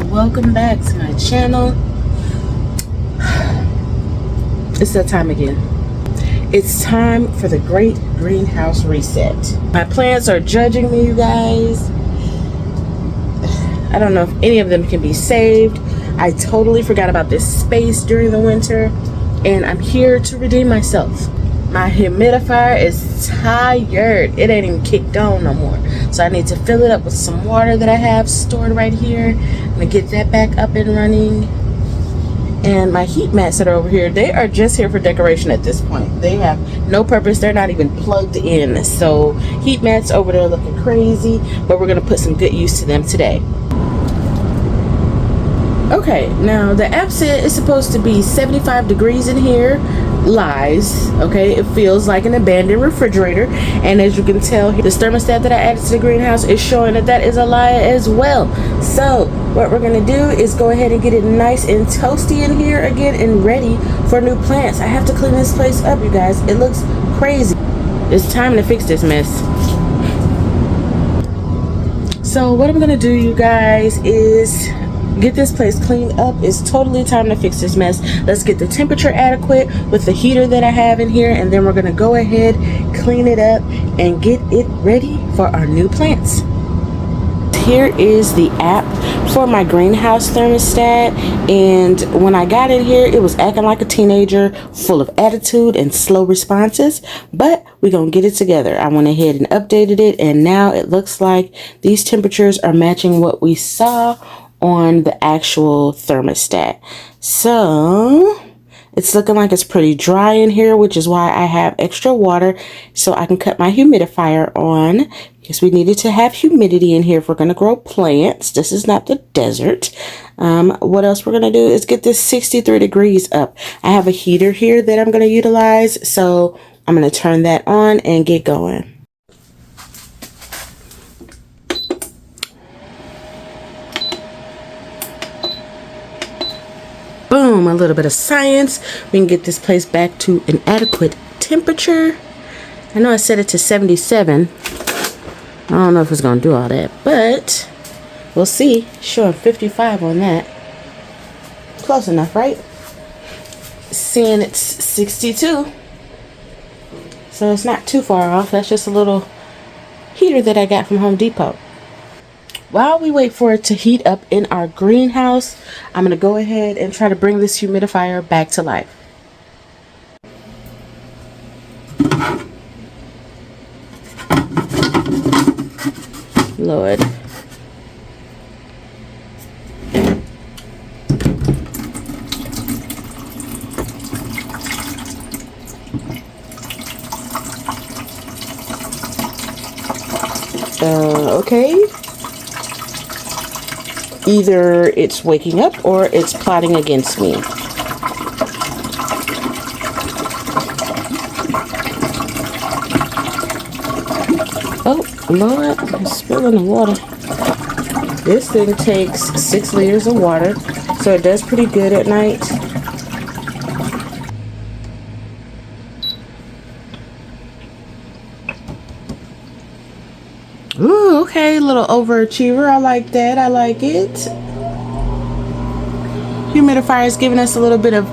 welcome back to my channel. It's that time again. It's time for the great greenhouse reset. My plants are judging me, you guys. I don't know if any of them can be saved. I totally forgot about this space during the winter, and I'm here to redeem myself. My humidifier is tired. It ain't even kicked on no more. So I need to fill it up with some water that I have stored right here. I'm gonna get that back up and running. And my heat mats that are over here, they are just here for decoration at this point. They have no purpose. They're not even plugged in. So heat mats over there looking crazy, but we're gonna put some good use to them today. Okay, now the app said it's supposed to be 75 degrees in here. Lies. Okay, it feels like an abandoned refrigerator, and as you can tell, this thermostat that I added to the greenhouse is showing that that is a lie as well. So what we're gonna do is go ahead and get it nice and toasty in here again and ready for new plants. I have to clean this place up, you guys. It looks crazy. It's time to fix this mess. So what I'm gonna do, you guys, is get this place cleaned up. It's totally time to fix this mess. Let's get the temperature adequate with the heater that I have in here, and then we're gonna go ahead, clean it up, and get it ready for our new plants. Here is the app for my greenhouse thermostat, and when I got in here, it was acting like a teenager, full of attitude and slow responses, but we're gonna get it together. I went ahead and updated it, and now it looks like these temperatures are matching what we saw on the actual thermostat. So it's looking like it's pretty dry in here, which is why I have extra water so I can cut my humidifier on, because we needed to have humidity in here if we're going to grow plants. This is not the desert. What else we're going to do is get this 63 degrees up. I have a heater here that I'm going to utilize, so I'm going to turn that on and get going. Boom, a little bit of science. We can get this place back to an adequate temperature. I know I set it to 77. I don't know if it's gonna do all that, but we'll see. Showing 55 on that. Close enough, right? Seeing it's 62. So it's not too far off. That's just a little heater that I got from Home Depot. While we wait for it to heat up in our greenhouse, I'm going to go ahead and try to bring this humidifier back to life. Lord. Okay. Either it's waking up or it's plotting against me. Oh, Lord, I'm spilling the water. This thing takes 6 liters of water, so it does pretty good at night. Ooh, okay, little overachiever. I like that. I like it. Humidifier is giving us a little bit of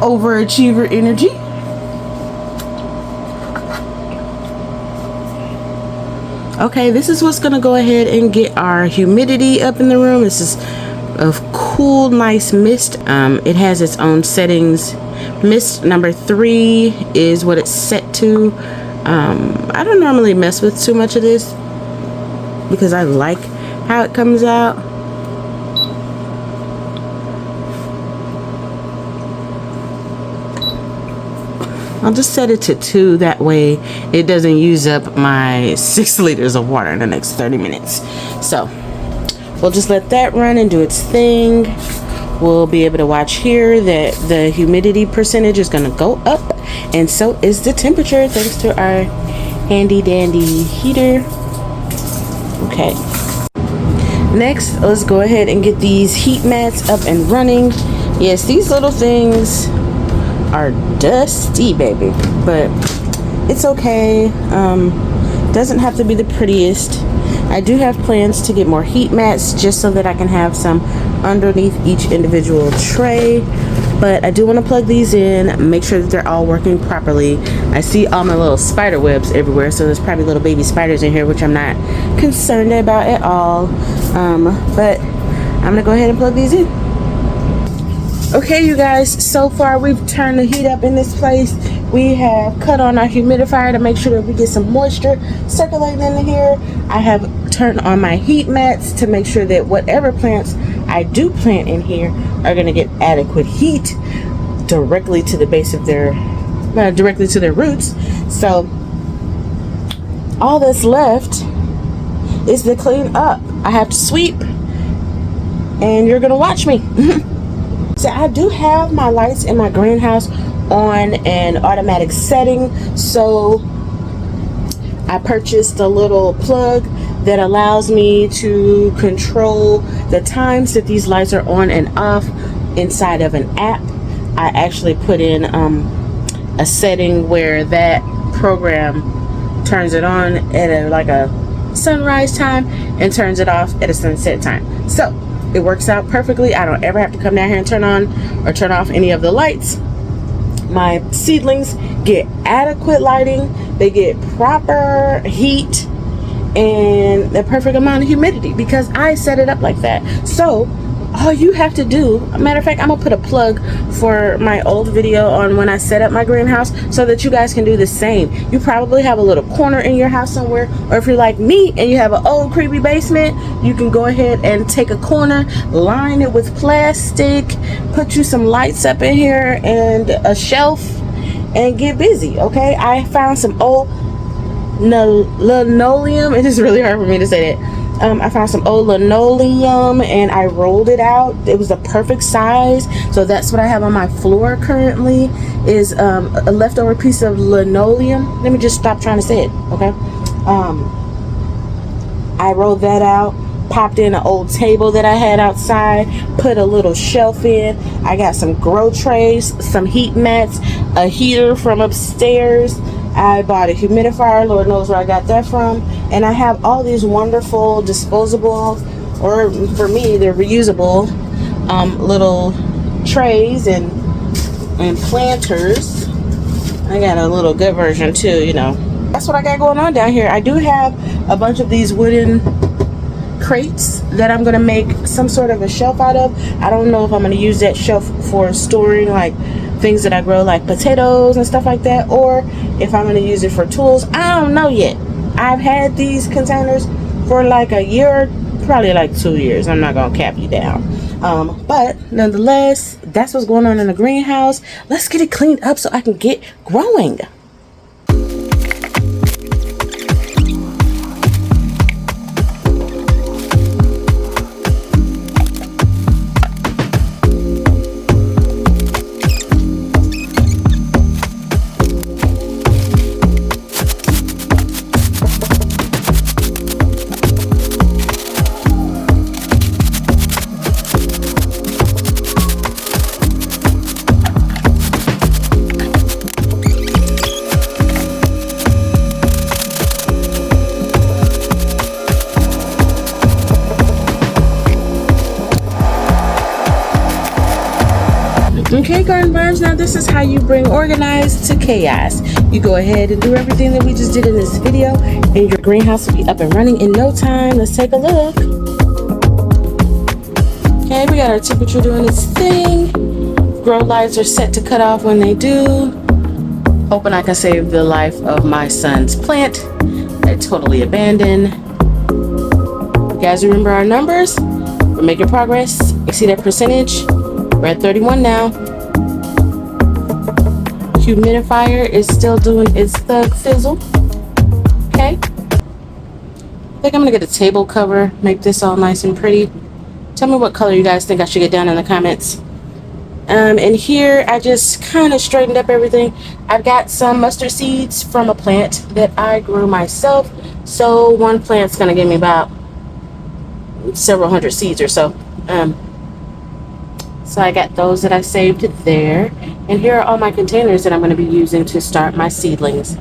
overachiever energy. Okay, this is what's gonna go ahead and get our humidity up in the room. This is a cool, nice mist. It has its own settings. Mist number 3 is what it's set to. I don't normally mess with too much of this because I like how it comes out. I'll just set it to 2, that way it doesn't use up my 6 liters of water in the next 30 minutes. So we'll just let that run and do its thing. We'll be able to watch here that the humidity percentage is going to go up, and so is the temperature, thanks to our handy dandy heater. Okay, next let's go ahead and get these heat mats up and running. Yes, these little things are dusty, baby, but it's okay. Doesn't have to be the prettiest. I do have plans to get more heat mats just so that I can have some underneath each individual tray. But I do want to plug these in, make sure that they're all working properly. I see all my little spider webs everywhere, so there's probably little baby spiders in here, which I'm not concerned about at all. But I'm gonna go ahead and plug these in. Okay, you guys, so far we've turned the heat up in this place. We have cut on our humidifier to make sure that we get some moisture circulating in here. I have turned on my heat mats to make sure that whatever plants I do plant in here are going to get adequate heat directly to the base of their, directly to their roots. So all that's left is to clean up. I have to sweep, and you're going to watch me. So I do have my lights in my greenhouse on an automatic setting, so I purchased a little plug that allows me to control the times that these lights are on and off inside of an app. I actually put in a setting where that program turns it on at a sunrise time and turns it off at a sunset time. So it works out perfectly. I don't ever have to come down here and turn on or turn off any of the lights. My seedlings get adequate lighting, they get proper heat, and the perfect amount of humidity because I set it up like that. So all you have to do, matter of fact, I'm gonna put a plug for my old video on when I set up my greenhouse so that you guys can do the same. You probably have a little corner in your house somewhere, or if you're like me and you have an old creepy basement, you can go ahead and take a corner, line it with plastic, put you some lights up in here and a shelf, and get busy. Okay, I found some old linoleum. It is really hard for me to say that. I found some old linoleum and I rolled it out. It was the perfect size, so that's what I have on my floor currently, is a leftover piece of linoleum. Let me just stop trying to say it, okay? I rolled that out, popped in an old table that I had outside, put a little shelf in. I got some grow trays, some heat mats, a heater from upstairs. I bought a humidifier, Lord knows where I got that from, and I have all these wonderful disposable, or for me they're reusable, little trays and planters. I got a little good version too, you know. That's what I got going on down here. I do have a bunch of these wooden crates that I'm gonna make some sort of a shelf out of. I don't know if I'm gonna use that shelf for storing like things that I grow, like potatoes and stuff like that, or if I'm going to use it for tools. I don't know yet. I've had these containers for like a year, probably like 2 years. I'm not going to cap you down. But nonetheless, that's what's going on in the greenhouse. Let's get it cleaned up so I can get growing. Okay, GardenVibez, now this is how you bring organized to chaos. You go ahead and do everything that we just did in this video, and your greenhouse will be up and running in no time. Let's take a look. Okay, we got our temperature doing its thing. Grow lights are set to cut off when they do. Hoping I can save the life of my son's plant. I totally abandoned. You guys remember our numbers? We're making progress. You see that percentage? We're at 31 now. Humidifier is still doing its thug fizzle. Okay. I think I'm gonna get a table cover, make this all nice and pretty. Tell me what color you guys think I should get down in the comments. And here I just kind of straightened up everything. I've got some mustard seeds from a plant that I grew myself. So one plant's gonna give me about several hundred seeds or so. So I got those that I saved there. And here are all my containers that I'm going to be using to start my seedlings.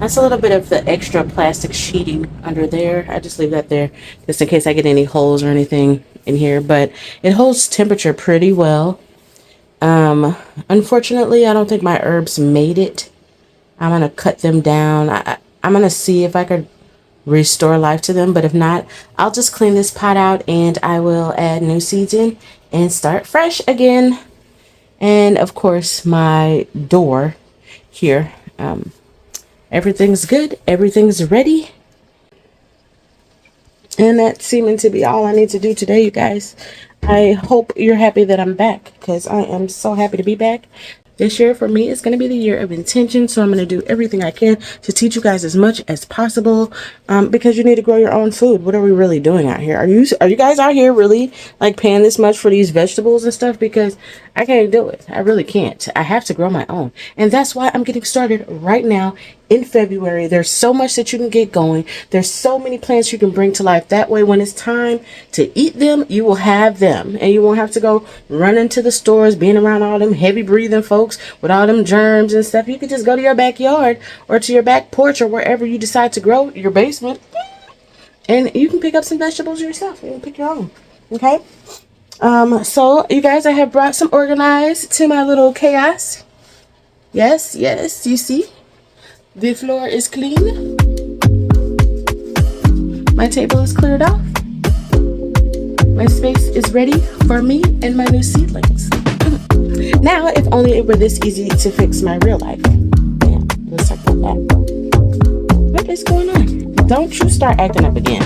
That's a little bit of the extra plastic sheeting under there. I just leave that there just in case I get any holes or anything in here, but it holds temperature pretty well. Unfortunately, I don't think my herbs made it. I'm going to cut them down. I'm going to see if I could restore life to them, but if not, I'll just clean this pot out and I will add new seeds in and start fresh again. And of course, my door here, everything's good, everything's ready. And that's seeming to be all I need to do today, you guys. I hope you're happy that I'm back, because I am so happy to be back. This year for me is going to be the year of intention, so I'm going to do everything I can to teach you guys as much as possible, because you need to grow your own food. What are we really doing out here? Are you guys out here really like paying this much for these vegetables and stuff? Because I can't do it. I really can't. I have to grow my own, and that's why I'm getting started right now. In February, there's so much that you can get going. There's so many plants you can bring to life. That way, when it's time to eat them, you will have them. And you won't have to go running to the stores, being around all them heavy breathing folks with all them germs and stuff. You can just go to your backyard or to your back porch or wherever you decide to grow, your basement. And you can pick up some vegetables yourself. You can pick your own. Okay? So, you guys, I have brought some organized to my little chaos. Yes, you see? The floor is clean. My table is cleared off. My space is ready for me and my new seedlings. Now, if only it were this easy to fix my real life. Yeah, let's talk about that. What is going on? Don't you start acting up again.